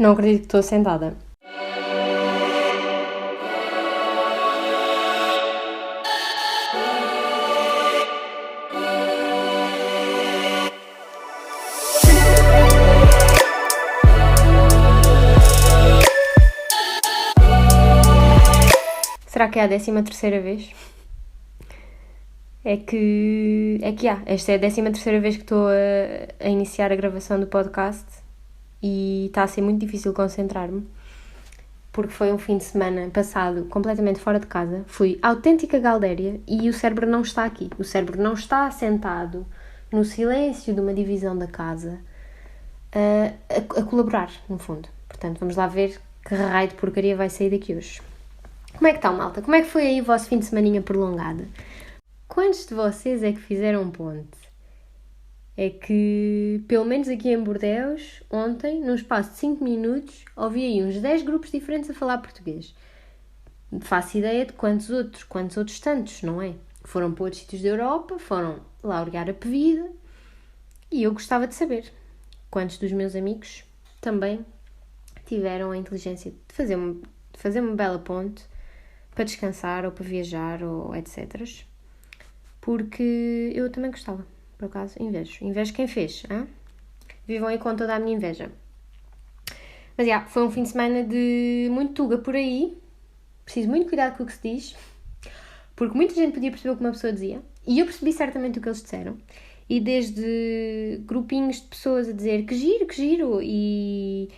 Não acredito que estou sentada. Será que é a 13ª vez? Esta é a 13ª vez que estou a iniciar a gravação do podcast e está a ser muito difícil concentrar-me porque foi um fim de semana passado completamente fora de casa. Fui autêntica galdéria e o cérebro não está aqui. O cérebro não está sentado no silêncio de uma divisão da casa a colaborar, no fundo. Portanto, vamos lá ver que raio de porcaria vai sair daqui hoje. Como é que está, malta? Como é que foi aí o vosso fim de semaninha prolongado? Quantos de vocês é que fizeram ponte? É que, pelo menos aqui em Bordeus, ontem, num espaço de 5 minutos, ouvi aí uns 10 grupos diferentes a falar português. Faço ideia de quantos outros tantos, não é? Foram para outros sítios da Europa, foram laurear a vida e eu gostava de saber quantos dos meus amigos também tiveram a inteligência de fazer uma bela ponte para descansar ou para viajar ou etc. Porque eu também gostava, por acaso, invejo quem fez, hein? Vivam aí com toda a minha inveja. Mas foi um fim de semana de muito tuga por aí, preciso muito cuidado com o que se diz, porque muita gente podia perceber o que uma pessoa dizia, e eu percebi certamente o que eles disseram, e desde grupinhos de pessoas a dizer que giro, e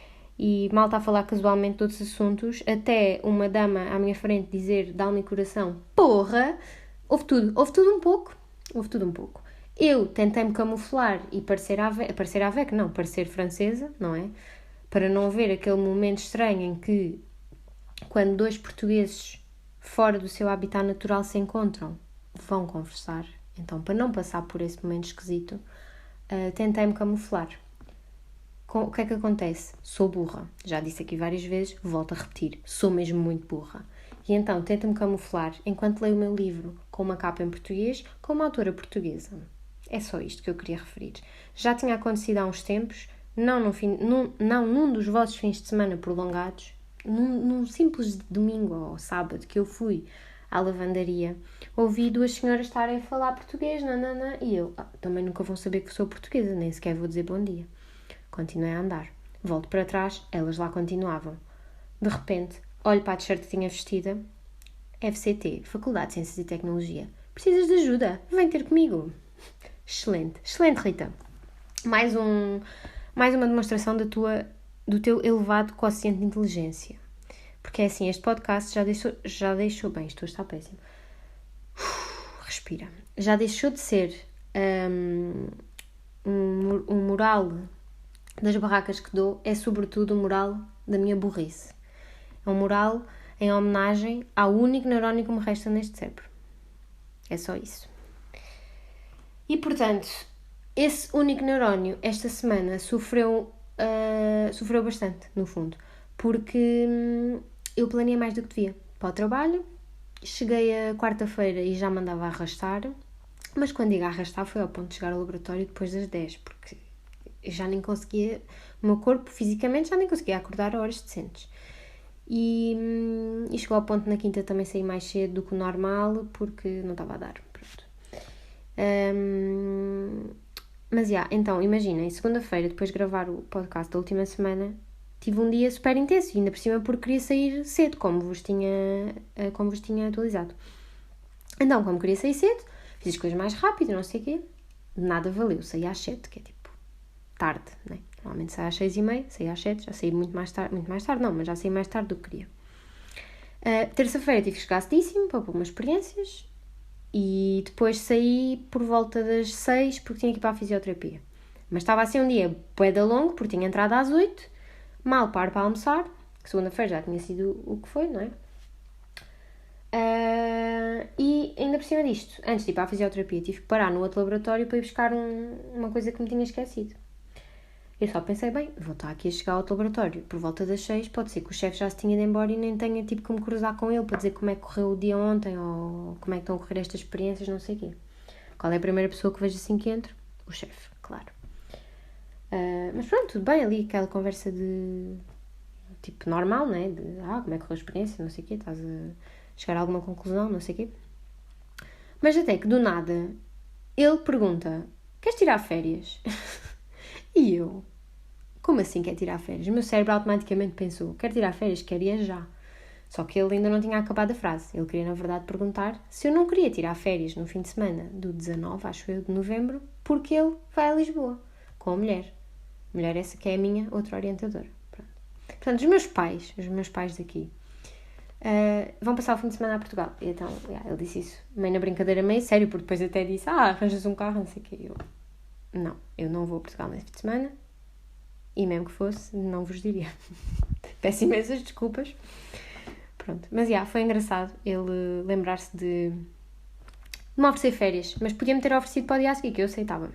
malta a falar casualmente de outros assuntos, até uma dama à minha frente dizer, dá-me coração, porra. Houve tudo um pouco. Eu tentei-me camuflar e parecer francesa, não é? Para não ver aquele momento estranho em que, quando dois portugueses fora do seu habitat natural se encontram, vão conversar. Então, para não passar por esse momento esquisito, tentei-me camuflar. O que é que acontece? Sou burra. Já disse aqui várias vezes, volto a repetir. Sou mesmo muito burra. E então tento-me camuflar enquanto leio o meu livro com uma capa em português, com uma autora portuguesa. É só isto que eu queria referir. Já tinha acontecido há uns tempos, não num dos vossos fins de semana prolongados, num simples domingo ou sábado que eu fui à lavandaria, ouvi duas senhoras estarem a falar português, e eu também nunca vão saber que sou portuguesa, nem sequer vou dizer bom dia. Continuei a andar. Volto para trás, elas lá continuavam. De repente, olho para a t-shirt que tinha vestida. FCT, Faculdade de Ciências e Tecnologia. Precisas de ajuda? Vem ter comigo. Excelente, Rita. Mais uma demonstração do teu elevado quociente de inteligência. Porque é assim, este podcast já deixou bem, estou a estar péssimo. Respira. Já deixou de ser um moral das barracas que dou, é sobretudo o moral da minha burrice. É um moral em homenagem ao único neurónio que me resta neste cérebro. É só isso. E, portanto, esse único neurónio, esta semana, sofreu bastante, no fundo. Porque eu planeei mais do que devia para o trabalho. Cheguei a quarta-feira e já me andava a arrastar. Mas quando digo arrastar, foi ao ponto de chegar ao laboratório depois das 10, porque eu já nem conseguia, o meu corpo fisicamente já nem conseguia acordar a horas decentes. E chegou ao ponto na quinta também sair mais cedo do que o normal, porque não estava a dar. Pronto. Mas então, imaginem, segunda-feira, depois de gravar o podcast da última semana, tive um dia super intenso, e ainda por cima porque queria sair cedo, como vos tinha atualizado. Então, como queria sair cedo, fiz as coisas mais rápido, não sei o quê, nada valeu, saí às 7, que é tipo tarde, né? Normalmente saí às 6h30, saí às 7, já saí muito mais tarde não, mas já saí mais tarde do que queria. Terça-feira tive que chegar cedíssimo para pôr umas experiências e depois saí por volta das 6 porque tinha que ir para a fisioterapia. Mas estava assim um dia bué da longo, porque tinha entrado às 8, mal paro para almoçar, que segunda-feira já tinha sido o que foi, não é? E ainda por cima disto, antes de ir para a fisioterapia, tive que parar no outro laboratório para ir buscar uma coisa que me tinha esquecido. Eu só pensei, bem, vou estar aqui a chegar ao outro laboratório por volta das 6, pode ser que o chefe já se tinha ido embora e nem tenha tipo que me cruzar com ele para dizer como é que correu o dia ontem ou como é que estão a correr estas experiências, não sei o quê. Qual é a primeira pessoa que vejo assim que entro? O chefe, claro. Mas pronto, tudo bem, ali aquela conversa de tipo, normal, né? De, como é que foi a experiência, não sei o quê, estás a chegar a alguma conclusão, não sei o quê. Mas até que, do nada, ele pergunta, queres tirar férias? E eu, como assim quer tirar férias? O meu cérebro automaticamente pensou, quer tirar férias? Queria já. Só que ele ainda não tinha acabado a frase. Ele queria, na verdade, perguntar se eu não queria tirar férias no fim de semana do 19, acho eu, de novembro, porque ele vai a Lisboa, com a mulher. A mulher essa que é a minha outra orientadora. Pronto. Portanto, os meus pais daqui, vão passar o fim de semana a Portugal. E então, ele disse isso meio na brincadeira, meio sério, porque depois até disse, arranjas um carro, não sei o quê. Eu não vou a Portugal neste fim de semana, e mesmo que fosse, não vos diria. Peço imensas desculpas. Pronto, mas foi engraçado ele lembrar-se de me oferecer férias, mas podia-me ter oferecido para o dia a seguir, que eu aceitava.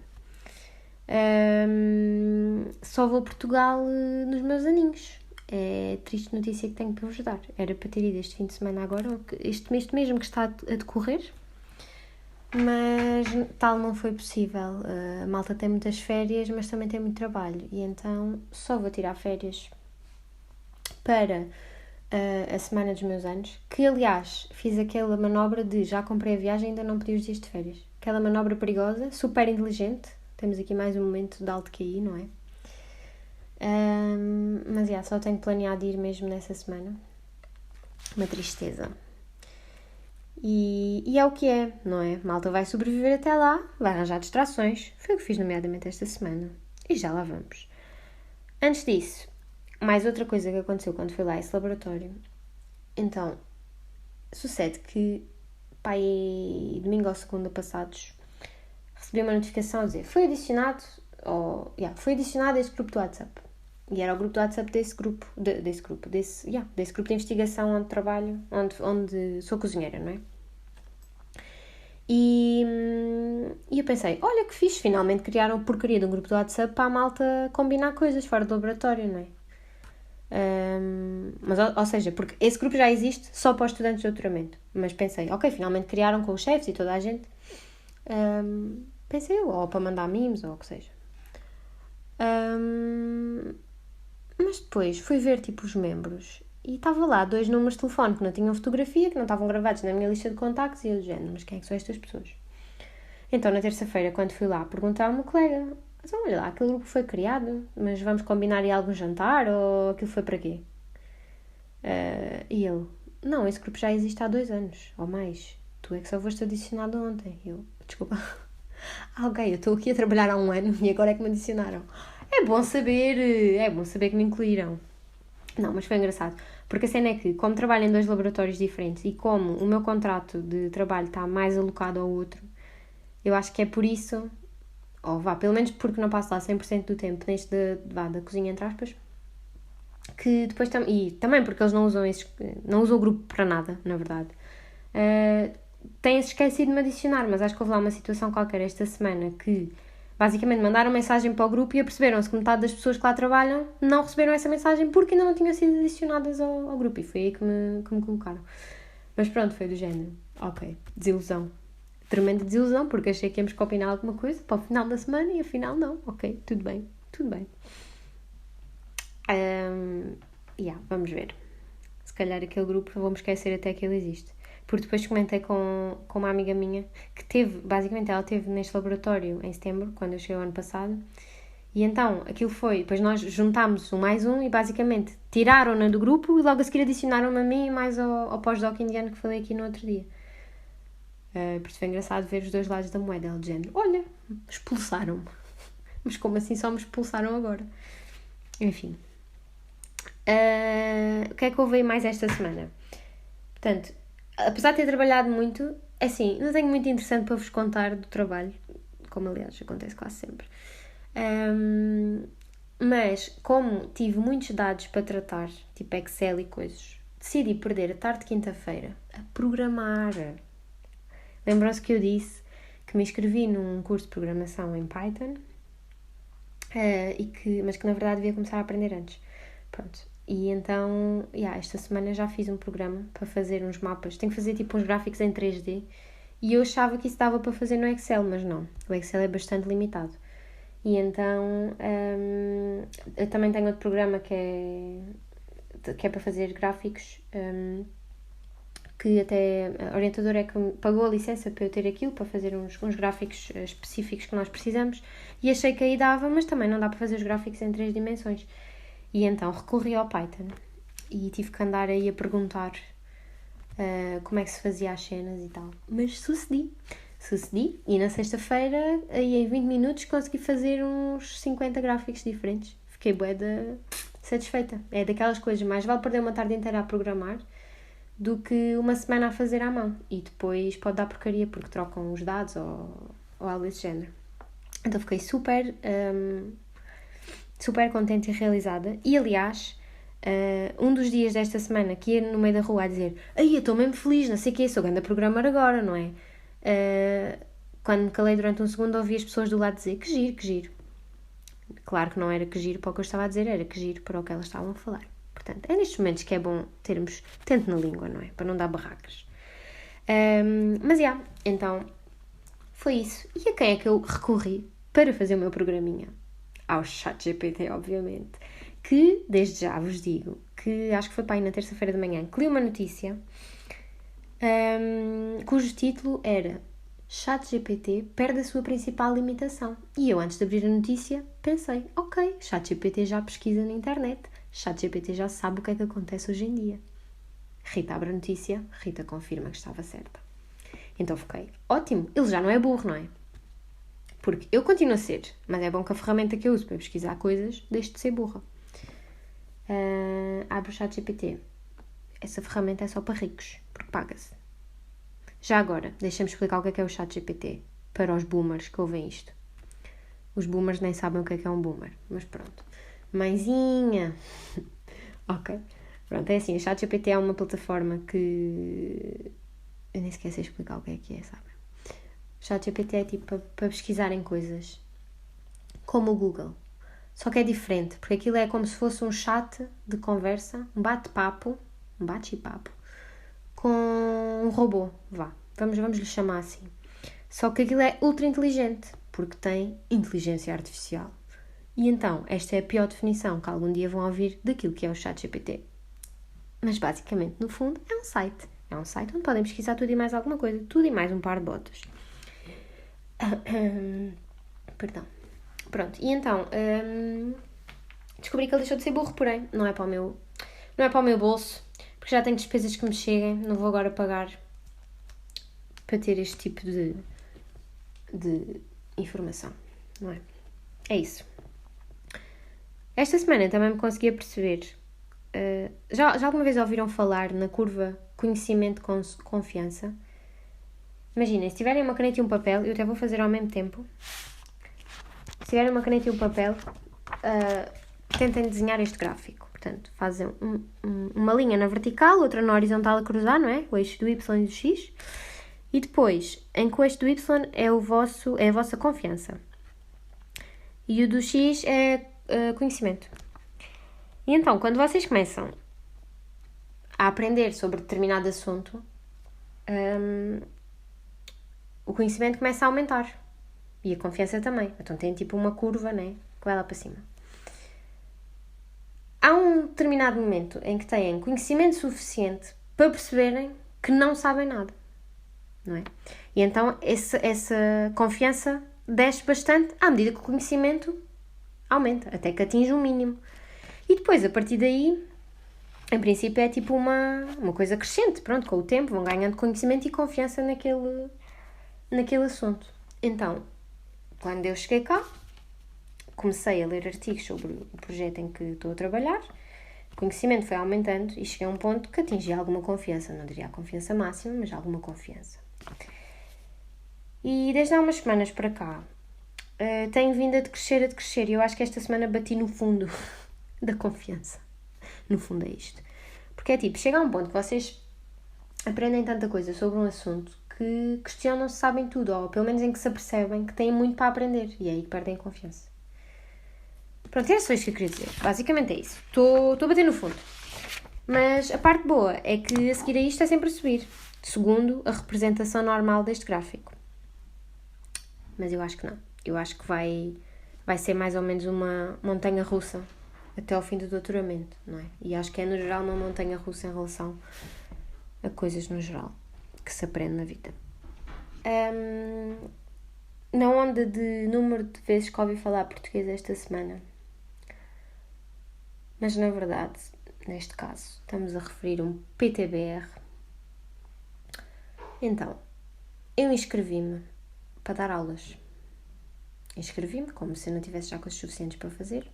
Só vou a Portugal nos meus aninhos. É triste notícia que tenho para vos dar. Era para ter ido este fim de semana agora, este mesmo que está a decorrer, mas tal não foi possível. A malta tem muitas férias, mas também tem muito trabalho, e então só vou tirar férias para a semana dos meus anos, que aliás fiz aquela manobra de já comprei a viagem e ainda não pedi os dias de férias. Aquela manobra perigosa, super inteligente. Temos aqui mais um momento de alto QI, não é? Mas só tenho planeado ir mesmo nessa semana. Uma tristeza. E é o que é, não é? Malta vai sobreviver até lá, vai arranjar distrações. Foi o que fiz nomeadamente esta semana. E já lá vamos. Antes disso, mais outra coisa que aconteceu quando fui lá a esse laboratório. Então, sucede que, domingo ou segunda passados, recebi uma notificação a dizer foi adicionado a este grupo do WhatsApp. E era o grupo do WhatsApp desse grupo de investigação onde trabalho, onde sou cozinheira, não é? E eu pensei, olha que fixe, finalmente criaram a porcaria de um grupo do WhatsApp para a malta combinar coisas fora do laboratório, não é? Mas, ou seja, porque esse grupo já existe só para os estudantes de doutoramento. Mas pensei, ok, finalmente criaram com os chefes e toda a gente. Pensei eu, ou para mandar memes ou o que seja. Mas depois fui ver tipo os membros e estava lá 2 números de telefone que não tinham fotografia, que não estavam gravados na minha lista de contactos, e eu dizendo, mas quem é que são estas pessoas? Então na terça-feira, quando fui lá perguntar ao meu colega, mas olha lá, aquele grupo foi criado, mas vamos combinar aí algum jantar ou aquilo foi para quê? E ele, não, esse grupo já existe há 2 anos ou mais, tu é que só foste adicionado ontem. Eu, desculpa, eu estou aqui a trabalhar há 1 ano e agora é que me adicionaram. É bom saber que me incluíram. Não, mas foi engraçado, porque a cena é que, como trabalho em 2 laboratórios diferentes e como o meu contrato de trabalho está mais alocado ao outro, eu acho que é por isso, pelo menos porque não passo lá 100% do tempo neste da cozinha, entre aspas, que depois e também porque eles não usam o grupo para nada, na verdade. Têm-se esquecido de me adicionar, mas acho que houve lá uma situação qualquer esta semana que basicamente mandaram mensagem para o grupo e aperceberam-se que metade das pessoas que lá trabalham não receberam essa mensagem porque ainda não tinham sido adicionadas ao grupo, e foi aí que me colocaram. Mas pronto, foi do género. Ok, desilusão. Tremenda desilusão, porque achei que íamos combinar alguma coisa para o final da semana e afinal não. Ok, tudo bem. Vamos ver. Se calhar aquele grupo vou-me esquecer até que ele existe. Porque depois comentei com uma amiga minha que ela teve neste laboratório em setembro, quando eu cheguei o ano passado, e então aquilo foi, depois nós juntámos mais um e basicamente tiraram-na do grupo e logo a seguir adicionaram-me a mim e mais ao pós-doc indiano que falei aqui no outro dia. Por isso foi engraçado ver os 2 lados da moeda, ela de género, olha, expulsaram-me. Mas como assim só me expulsaram agora? Enfim. O que é que houve aí mais esta semana? Portanto, apesar de ter trabalhado muito, assim, não tenho muito interessante para vos contar do trabalho, como aliás acontece quase sempre. Mas, como tive muitos dados para tratar, tipo Excel e coisas, decidi perder a tarde de quinta-feira a programar. Lembram-se que eu disse que me inscrevi num curso de programação em Python, mas que na verdade devia começar a aprender antes. Pronto. E então, esta semana já fiz um programa para fazer uns mapas. Tenho que fazer tipo uns gráficos em 3D. E eu achava que isso dava para fazer no Excel, mas não. O Excel é bastante limitado. E então, eu também tenho outro programa que é que é para fazer gráficos, que até a orientadora é que me pagou a licença para eu ter aquilo, para fazer uns gráficos específicos que nós precisamos, e achei que aí dava, mas também não dá para fazer os gráficos em 3 dimensões. E então recorri ao Python e tive que andar aí a perguntar como é que se fazia as cenas e tal. Mas sucedi. E na sexta-feira, aí em 20 minutos, consegui fazer uns 50 gráficos diferentes. Fiquei bué satisfeita. É daquelas coisas, mais vale perder uma tarde inteira a programar do que uma semana a fazer à mão. E depois pode dar porcaria porque trocam os dados ou algo desse género. Então fiquei super contente e realizada. E aliás, um dos dias desta semana que ia no meio da rua a dizer ai, eu estou mesmo feliz, não sei o quê, sou grande a programar agora, não é? Quando me calei durante um segundo ouvi as pessoas do lado dizer que giro. Claro que não era que giro para o que eu estava a dizer, era que giro para o que elas estavam a falar. Portanto, é nestes momentos que é bom termos tento na língua, não é? Para não dar barracas. Mas, então, foi isso. E a quem é que eu recorri para fazer o meu programinha? Ao ChatGPT, obviamente. Que, desde já vos digo, que acho que foi para aí na terça-feira de manhã, que li uma notícia cujo título era ChatGPT perde a sua principal limitação. E eu, antes de abrir a notícia, pensei, ok, ChatGPT já pesquisa na internet, ChatGPT já sabe o que é que acontece hoje em dia. Rita abre a notícia, Rita confirma que estava certa. Então fiquei, ótimo, ele já não é burro, não é? Porque eu continuo a ser, mas é bom que a ferramenta que eu uso para pesquisar coisas deixe de ser burra. Abre o ChatGPT. Essa ferramenta é só para ricos, porque paga-se. Já agora, deixa-me explicar o que é o ChatGPT para os boomers que ouvem isto. Os boomers nem sabem o que é um boomer, mas pronto. Mãezinha! Ok. Pronto, é assim, o ChatGPT é uma plataforma que... Eu nem sequer sei explicar o que é, sabe? O ChatGPT é tipo para pesquisar em coisas, como o Google. Só que é diferente, porque aquilo é como se fosse um chat de conversa, um bate-papo, com um robô, vamos lhe chamar assim. Só que aquilo é ultra inteligente, porque tem inteligência artificial. E então, esta é a pior definição que algum dia vão ouvir daquilo que é o ChatGPT. Mas basicamente, no fundo, é um site. É um site onde podem pesquisar tudo e mais alguma coisa. Tudo e mais um par de botas. Perdão. Pronto, e então, descobri que ele deixou de ser burro, porém, não é para o meu bolso, porque já tenho despesas que me cheguem, não vou agora pagar para ter este tipo de informação, não é? É isso. Esta semana também me consegui perceber, já alguma vez ouviram falar na curva conhecimento com confiança? Imaginem, se tiverem uma caneta e um papel, eu até vou fazer ao mesmo tempo. Se tiverem uma caneta e um papel, tentem desenhar este gráfico. Portanto, fazem uma linha na vertical, outra na horizontal a cruzar, não é? O eixo do Y e do X. E depois, em que o eixo do Y é a vossa confiança. E o do X é conhecimento. E então, quando vocês começam a aprender sobre determinado assunto, o conhecimento começa a aumentar. E a confiança também. Então tem tipo uma curva, né? Com ela para cima. Há um determinado momento em que têm conhecimento suficiente para perceberem que não sabem nada. Não é? E então essa confiança desce bastante à medida que o conhecimento aumenta, até que atinge um mínimo. E depois, a partir daí, em princípio é tipo uma coisa crescente. Pronto, com o tempo vão ganhando conhecimento e confiança naquele assunto. Então, quando eu cheguei cá, comecei a ler artigos sobre o projeto em que estou a trabalhar, o conhecimento foi aumentando e cheguei a um ponto que atingi alguma confiança, não diria a confiança máxima, mas alguma confiança. E desde há umas semanas para cá, tenho vindo a decrescer, e eu acho que esta semana bati no fundo da confiança. No fundo é isto. Porque é tipo, chega a um ponto que vocês aprendem tanta coisa sobre um assunto que questionam se sabem tudo, ou pelo menos em que se apercebem que têm muito para aprender, e é aí que perdem a confiança. Pronto, era só isto que eu queria dizer. Basicamente é isso. Estou a bater no fundo. Mas a parte boa é que a seguir a isto é sempre a subir, segundo a representação normal deste gráfico. Mas eu acho que não. Eu acho que vai ser mais ou menos uma montanha russa até ao fim do doutoramento, não é? E acho que é, no geral, uma montanha-russa em relação a coisas no geral que se aprende na vida. Na onda de número de vezes que ouvi falar português esta semana, mas na verdade, neste caso, estamos a referir um PTBR. Então, eu inscrevi-me para dar aulas. Inscrevi-me, como se eu não tivesse já coisas suficientes para fazer.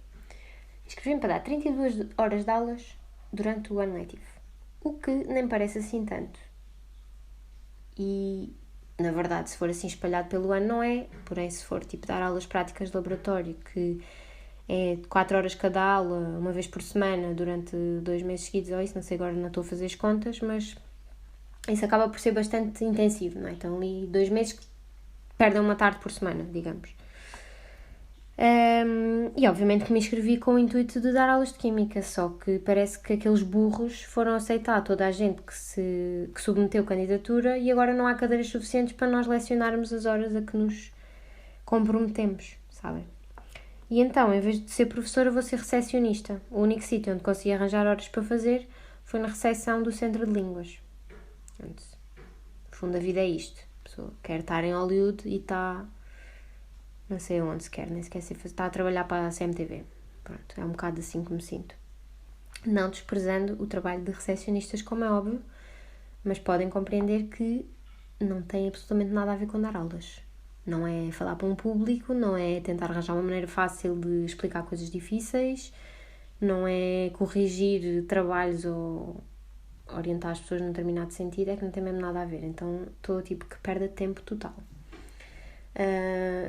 Inscrevi-me para dar 32 horas de aulas durante o ano letivo. O que nem parece assim tanto. E, na verdade, se for assim espalhado pelo ano, não é. Porém, se for tipo dar aulas práticas de laboratório, que é 4 horas cada aula, uma vez por semana, durante 2 meses seguidos, ou isso, não sei, agora não estou a fazer as contas, mas isso acaba por ser bastante intensivo, não é? Então, ali 2 meses que perdem uma tarde por semana, digamos. E obviamente que me inscrevi com o intuito de dar aulas de Química, só que parece que aqueles burros foram aceitar toda a gente que submeteu candidatura e agora não há cadeiras suficientes para nós lecionarmos as horas a que nos comprometemos, sabem? E então, em vez de ser professora, vou ser recepcionista. O único sítio onde consegui arranjar horas para fazer foi na recepção do Centro de Línguas. Portanto, no fundo, a vida é isto. A pessoa quer estar em Hollywood e está... não sei onde se quer, nem sequer se está a trabalhar para a CMTV. Pronto, é um bocado assim que me sinto. Não desprezando o trabalho de recepcionistas, como é óbvio, mas podem compreender que não tem absolutamente nada a ver com dar aulas. Não é falar para um público, não é tentar arranjar uma maneira fácil de explicar coisas difíceis, não é corrigir trabalhos ou orientar as pessoas num determinado sentido, é que não tem mesmo nada a ver. Então, estou tipo que perda de tempo total.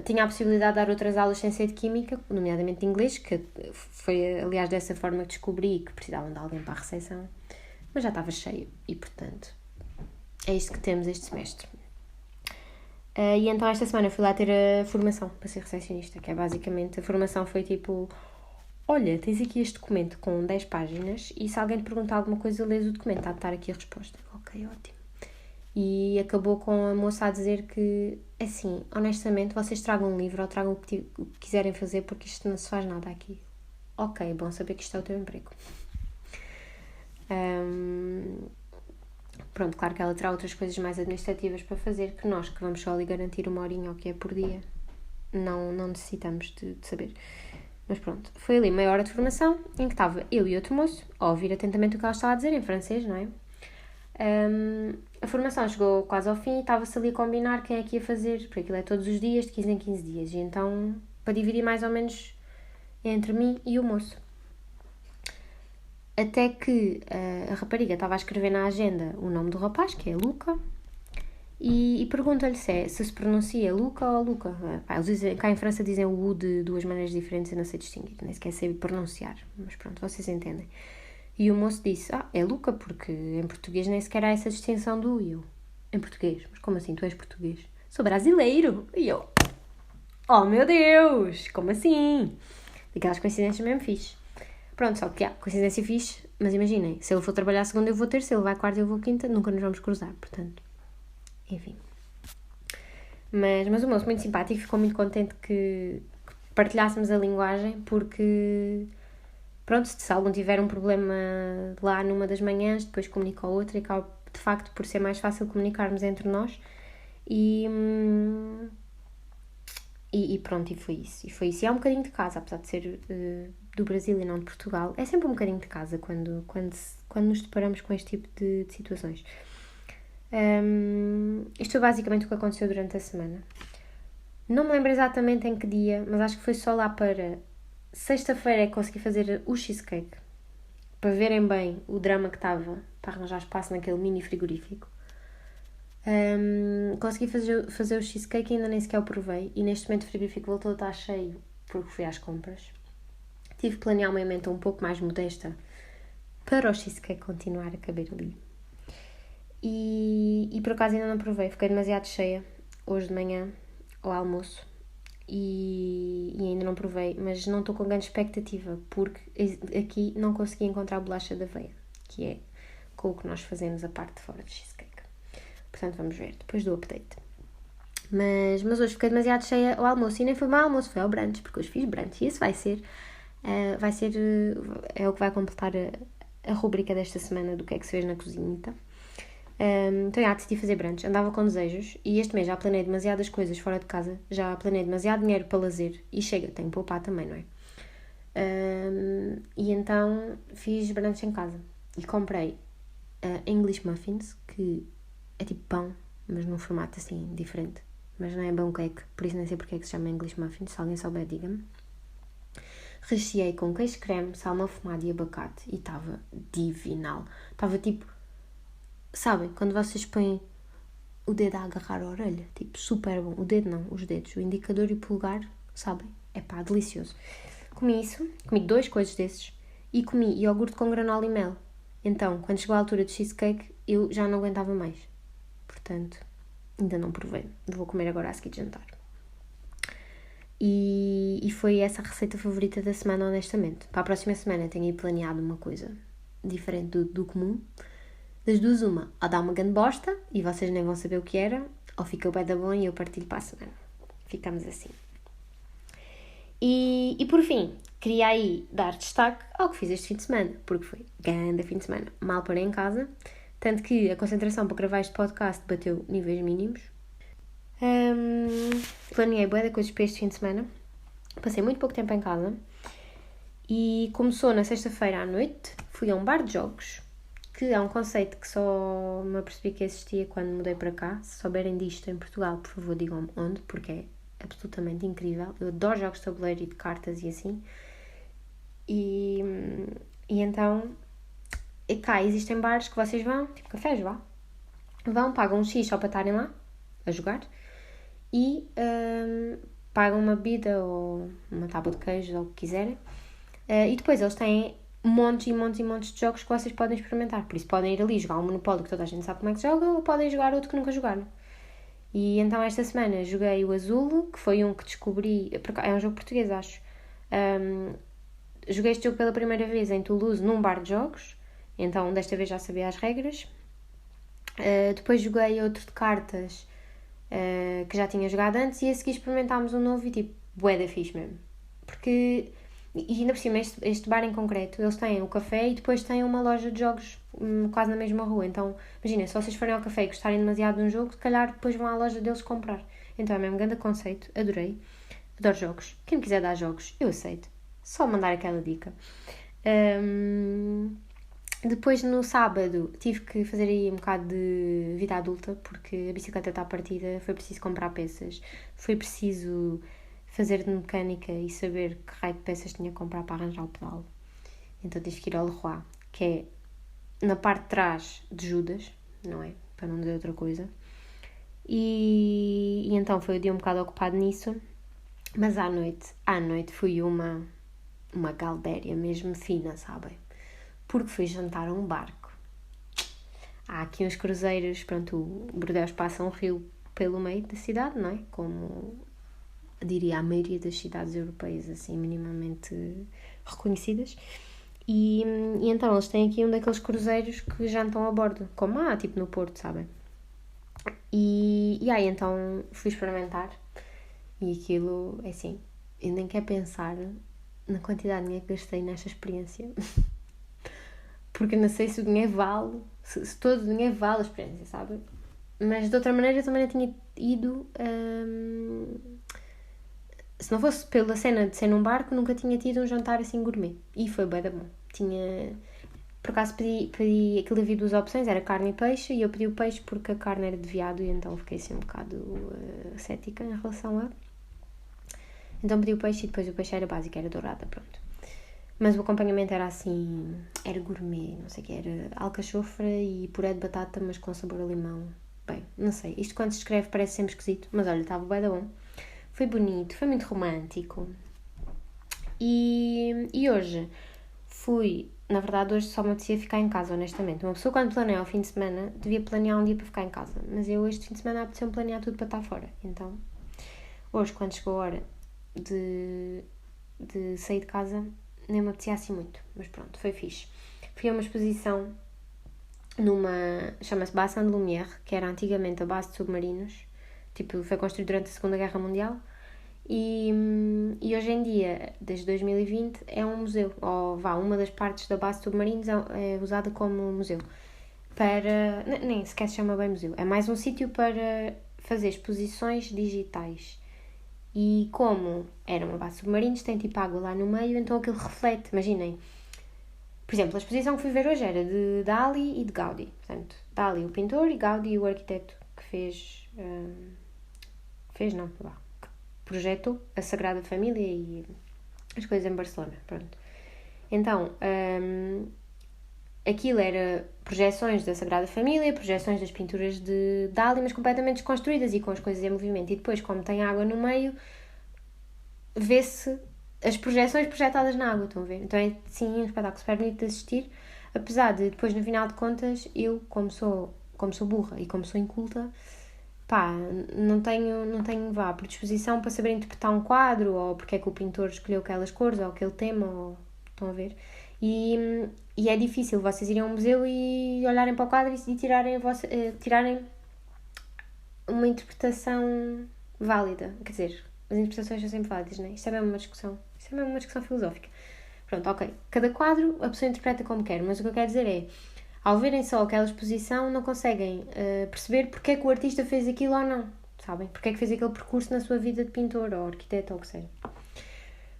Tinha a possibilidade de dar outras aulas sem ser de Química, nomeadamente de Inglês, que foi, aliás, dessa forma que descobri que precisavam de alguém para a recepção, mas já estava cheio e, portanto, é isto que temos este semestre. E então esta semana fui lá ter a formação para ser recepcionista, que é basicamente, a formação foi tipo, olha, tens aqui este documento com 10 páginas e se alguém te perguntar alguma coisa, lês o documento, há de estar aqui a resposta. Ok, ótimo. E acabou com a moça a dizer que, assim, honestamente, vocês tragam um livro ou tragam o que quiserem fazer porque isto não se faz nada aqui. Ok, bom saber que isto é o teu emprego. Pronto, claro que ela terá outras coisas mais administrativas para fazer que nós, que vamos só ali garantir 1 horinha ou que é por dia, não necessitamos de saber. Mas pronto, foi ali meia hora de formação em que estava eu e outro moço a ouvir atentamente o que ela estava a dizer em francês, não é? A formação chegou quase ao fim e estava-se ali a combinar quem é que ia fazer, porque aquilo é todos os dias, de 15 em 15 dias, e então para dividir mais ou menos entre mim e o moço. Até que a rapariga estava a escrever na agenda o nome do rapaz, que é Luca, e pergunta-lhe se pronuncia Luca ou Luca. Eles dizem, cá em França dizem o U de 2 maneiras diferentes, eu não sei distinguir, nem sequer sei pronunciar, mas pronto, vocês entendem. E o moço disse, é Luca, porque em português nem sequer há essa distinção do U. E eu, em português? Mas como assim, tu és português? Sou brasileiro! E eu, oh meu Deus, como assim? Daquelas coincidências mesmo fixe. Pronto, só que coincidência fixe, mas imaginem, se ele for trabalhar segunda eu vou terça, se ele vai quarta eu vou quinta, nunca nos vamos cruzar, portanto, enfim. Mas o moço muito simpático, ficou muito contente que partilhássemos a linguagem, porque, pronto, se algum tiver um problema lá numa das manhãs, depois comunica ao outro e acaba, de facto, por ser mais fácil comunicarmos entre nós. E pronto, e foi isso. E é um bocadinho de casa, apesar de ser do Brasil e não de Portugal. É sempre um bocadinho de casa quando nos deparamos com este tipo de situações. Isto foi basicamente o que aconteceu durante a semana. Não me lembro exatamente em que dia, mas acho que foi só lá para sexta-feira é que consegui fazer o cheesecake. Para verem bem o drama que estava para arranjar espaço naquele mini frigorífico. Consegui fazer o cheesecake e ainda nem sequer o provei. E neste momento o frigorífico voltou a estar cheio porque fui às compras. Tive que planear uma emenda um pouco mais modesta para o cheesecake continuar a caber ali. E por acaso ainda não provei. Fiquei demasiado cheia hoje de manhã ao almoço e ainda não provei. Mas não estou com grande expectativa porque aqui não consegui encontrar bolacha de aveia, que é com o que nós fazemos a parte de fora do cheesecake. Portanto, vamos ver, depois do update. Mas hoje fiquei demasiado cheia ao almoço. E nem foi mau almoço, foi ao brunch, porque hoje fiz brunch. E esse vai ser vai ser, é o que vai completar a rubrica desta semana do que é que se fez na cozinha. Então, decidi fazer brunch. Andava com desejos e este mês já planei demasiadas coisas fora de casa, já planei demasiado dinheiro para lazer e chega, tenho que poupar também, não é? E então fiz brunch em casa e comprei English muffins, que é tipo pão, mas num formato assim diferente, mas não é bom cake, por isso nem sei porque é que se chama English muffins. Se alguém souber, diga-me. Recheei com queijo creme, salmão fumado e abacate e estava divinal. Estava tipo, sabem, quando vocês põem o dedo a agarrar a orelha, tipo, super bom. O dedo não, os dedos, o indicador e o polegar, sabem? É pá, delicioso. Comi isso, comi 2 coisas desses e comi iogurte com granola e mel. Então, quando chegou a altura do cheesecake, eu já não aguentava mais. Portanto, ainda não provei. Vou comer agora a seguir de jantar. E foi essa a receita favorita da semana, honestamente. Para a próxima semana tenho aí planeado uma coisa diferente do comum. Das duas, uma, ou dá uma grande bosta e vocês nem vão saber o que era, ou fica bem da bom e eu partilho para a semana. Ficamos assim. E por fim, queria aí dar destaque ao que fiz este fim de semana, porque foi grande fim de semana. Mal parei em casa, tanto que a concentração para gravar este podcast bateu níveis mínimos. Planeei bué de coisas para este fim de semana. Passei muito pouco tempo em casa. E começou na sexta-feira à noite. Fui a um bar de jogos, que é um conceito que só me apercebi que existia quando mudei para cá. Se souberem disto em Portugal, por favor, digam-me onde, porque é absolutamente incrível. Eu adoro jogos de tabuleiro e de cartas e assim. E então, cá existem bares que vocês vão, tipo cafés, vão, pagam um X só para estarem lá a jogar e pagam uma bebida ou uma tábua de queijo ou o que quiserem. E depois eles têm montes e montes e montes de jogos que vocês podem experimentar. Por isso podem ir ali jogar um Monopólio que toda a gente sabe como é que se joga, ou podem jogar outro que nunca jogaram. E então esta semana joguei o Azul, que foi um que descobri, é um jogo português, acho. Joguei este jogo pela primeira vez em Toulouse num bar de jogos, então desta vez já sabia as regras. Depois joguei outro de cartas que já tinha jogado antes e a seguir experimentámos um novo e tipo, bué da fixe mesmo. Porque, e ainda por cima, este bar em concreto, eles têm o café e depois têm uma loja de jogos quase na mesma rua. Então, imagina, se vocês forem ao café e gostarem demasiado de um jogo, se calhar depois vão à loja deles comprar. Então é mesmo um grande conceito, adorei. Adoro jogos. Quem me quiser dar jogos, eu aceito. Só mandar aquela dica. Depois no sábado tive que fazer aí um bocado de vida adulta porque a bicicleta está partida, foi preciso comprar peças, foi preciso fazer de mecânica e saber que raio de peças tinha que comprar para arranjar o pedal. Então tive que ir ao Leroy, que é na parte de trás de Judas, não é? Para não dizer outra coisa. E então foi o dia um bocado ocupado nisso, mas à noite fui uma galdéria mesmo fina, sabem? Porque fui jantar a um barco. Há aqui uns cruzeiros, pronto, o Bordeaux passa um rio pelo meio da cidade, não é? Como diria a maioria das cidades europeias, assim, minimamente reconhecidas. E então eles têm aqui um daqueles cruzeiros que jantam a bordo, como há, tipo no Porto, sabem? E aí então fui experimentar e aquilo, é assim, eu nem quero pensar na quantidade de dinheiro que gastei nesta experiência. Porque não sei se o dinheiro vale, se todo o dinheiro vale a experiência, sabe? Mas de outra maneira eu também não tinha ido. Se não fosse pela cena de ser num barco, nunca tinha tido um jantar assim gourmet. E foi bem da bom. Por acaso pedi aquilo, havia 2 opções, era carne e peixe, e eu pedi o peixe porque a carne era de veado e então fiquei assim um bocado cética em relação a. Então pedi o peixe e depois o peixe era básico, era dourada, pronto. Mas o acompanhamento era assim, era gourmet, não sei o que, era alcachofra e puré de batata, mas com sabor a limão. Bem, não sei, isto quando se escreve parece sempre esquisito, mas olha, estava bem da bom. Foi bonito, foi muito romântico. E hoje na verdade hoje só me apetecia ficar em casa, honestamente. Uma pessoa quando planeia o fim de semana, devia planear um dia para ficar em casa. Mas eu este fim de semana apeteceu-me planear tudo para estar fora. Então, hoje quando chegou a hora de sair de casa, nem me apetecia assim muito, mas pronto, foi fixe. Fui a uma exposição chama-se Bassin de Lumière, que era antigamente a base de submarinos, tipo, foi construído durante a Segunda Guerra Mundial, E hoje em dia, desde 2020, é um museu, ou uma das partes da base de submarinos é usada como museu. Nem sequer se chama bem museu, é mais um sítio para fazer exposições digitais. E como era uma base de submarinos, tem tipo água lá no meio, então aquilo reflete, imaginem. Por exemplo, a exposição que fui ver hoje era de Dali e de Gaudí. Portanto, Dali o pintor e Gaudí o arquiteto que fez... que projetou a Sagrada Família e as coisas em Barcelona. Pronto. Então, aquilo era projeções da Sagrada Família, projeções das pinturas de Dali, mas completamente desconstruídas e com as coisas em movimento. E depois, como tem água no meio, vê-se as projeções projetadas na água, estão a ver? Então é sim um espetáculo super bonito de assistir, apesar de depois no final de contas eu, como sou burra e como sou inculta, pá, não tenho predisposição para saber interpretar um quadro, ou porque é que o pintor escolheu aquelas cores ou aquele tema, ou, estão a ver? E é difícil vocês irem a um museu e olharem para o quadro e tirarem uma interpretação válida, quer dizer, as interpretações são sempre válidas, não é? Isto é mesmo uma discussão filosófica. Pronto, ok. Cada quadro a pessoa interpreta como quer, mas o que eu quero dizer é, ao verem só aquela exposição, não conseguem perceber porque é que o artista fez aquilo ou não, sabem? Porque é que fez aquele percurso na sua vida de pintor ou arquiteto ou o que seja.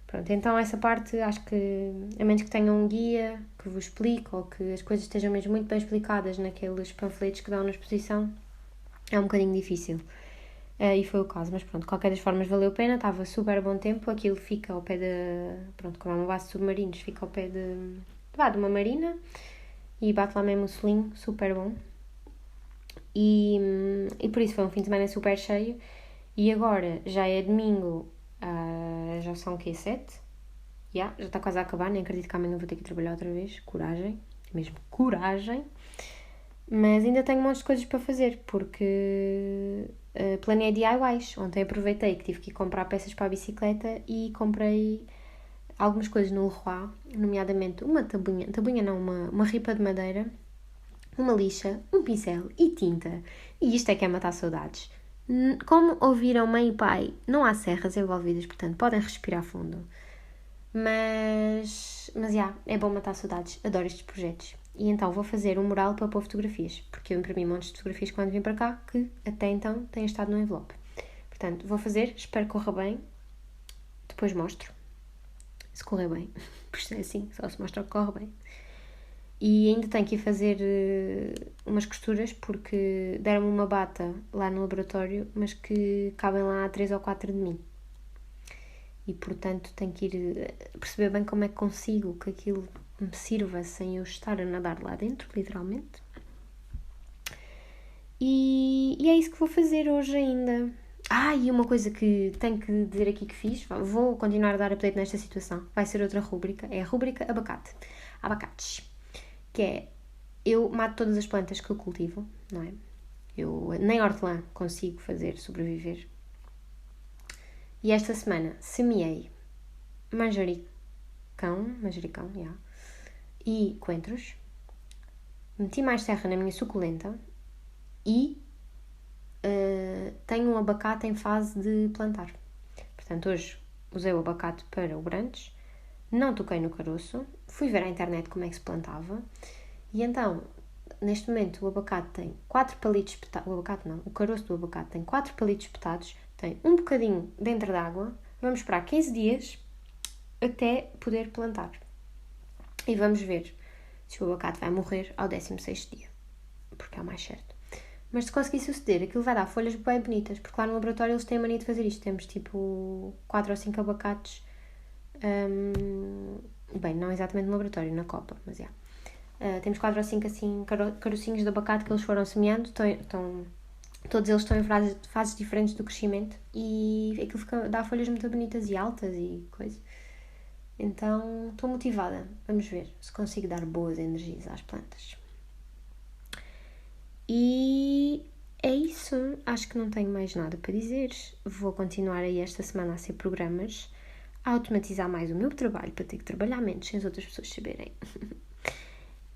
Pronto, então essa parte acho que, a menos que tenham um guia que vos explique ou que as coisas estejam mesmo muito bem explicadas naqueles panfletos que dão na exposição, é um bocadinho difícil. E foi o caso, mas pronto, de qualquer das formas valeu a pena, estava super bom tempo, aquilo fica ao pé pronto, como é uma base de submarinos, fica ao pé de uma marina e bate lá mesmo o solinho, super bom. E por isso foi um fim de semana super cheio e agora já é domingo, já são o quê? 7? Já está quase a acabar, nem acredito que amanhã vou ter que trabalhar outra vez, coragem, mesmo coragem. Mas ainda tenho um monte de coisas para fazer, porque planeei DIYs. Ontem aproveitei que tive que ir comprar peças para a bicicleta e comprei algumas coisas no Leroy, nomeadamente uma uma ripa de madeira, uma lixa, um pincel e tinta. E isto é que é matar saudades. Como ouviram mãe e pai, não há serras envolvidas, portanto podem respirar fundo. Mas é bom matar saudades, adoro estes projetos. E então vou fazer um mural para pôr fotografias, porque eu imprimi montes de fotografias quando vim para cá, que até então têm estado no envelope. Portanto, vou fazer, espero que corra bem, depois mostro, se correr bem, porque é assim, só se mostra que corre bem. E ainda tenho que ir fazer umas costuras, porque deram-me uma bata lá no laboratório, mas que cabem lá 3 ou 4 de mim. E, portanto, tenho que ir perceber bem como é que consigo que aquilo me sirva sem eu estar a nadar lá dentro, literalmente. E é isso que vou fazer hoje ainda. E uma coisa que tenho que dizer aqui que fiz, vou continuar a dar update nesta situação, vai ser outra rúbrica, é a rúbrica abacates, que é, eu mato todas as plantas que eu cultivo, não é? Eu nem hortelã consigo fazer sobreviver. E esta semana semeei manjericão, e coentros. Meti mais terra na minha suculenta e tenho um abacate em fase de plantar. Portanto, hoje usei o abacate para o brunch, não toquei no caroço, fui ver à internet como é que se plantava e então, neste momento, o abacate tem 4 palitos espetados. O caroço do abacate tem 4 palitos espetados, tem um bocadinho dentro d'água. Vamos esperar 15 dias até poder plantar. E vamos ver se o abacate vai morrer ao 16º dia, porque é o mais certo. Mas se conseguir suceder, aquilo vai dar folhas bem bonitas, porque lá no laboratório eles têm a mania de fazer isto. Temos tipo 4 ou 5 abacates, bem, não exatamente no laboratório, na copa, mas já. Temos 4 ou 5 assim, carocinhos de abacate que eles foram semeando, todos eles estão em fases diferentes do crescimento e aquilo dá folhas muito bonitas e altas e coisa. Então estou motivada, vamos ver se consigo dar boas energias às plantas. E é isso, acho que não tenho mais nada para dizer. Vou continuar aí esta semana a ser programas, a automatizar mais o meu trabalho para ter que trabalhar menos sem as outras pessoas saberem.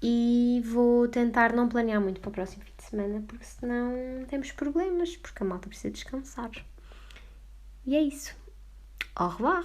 E vou tentar não planear muito para o próximo fim de semana, porque senão temos problemas, porque a malta precisa descansar. E é isso. Au revoir!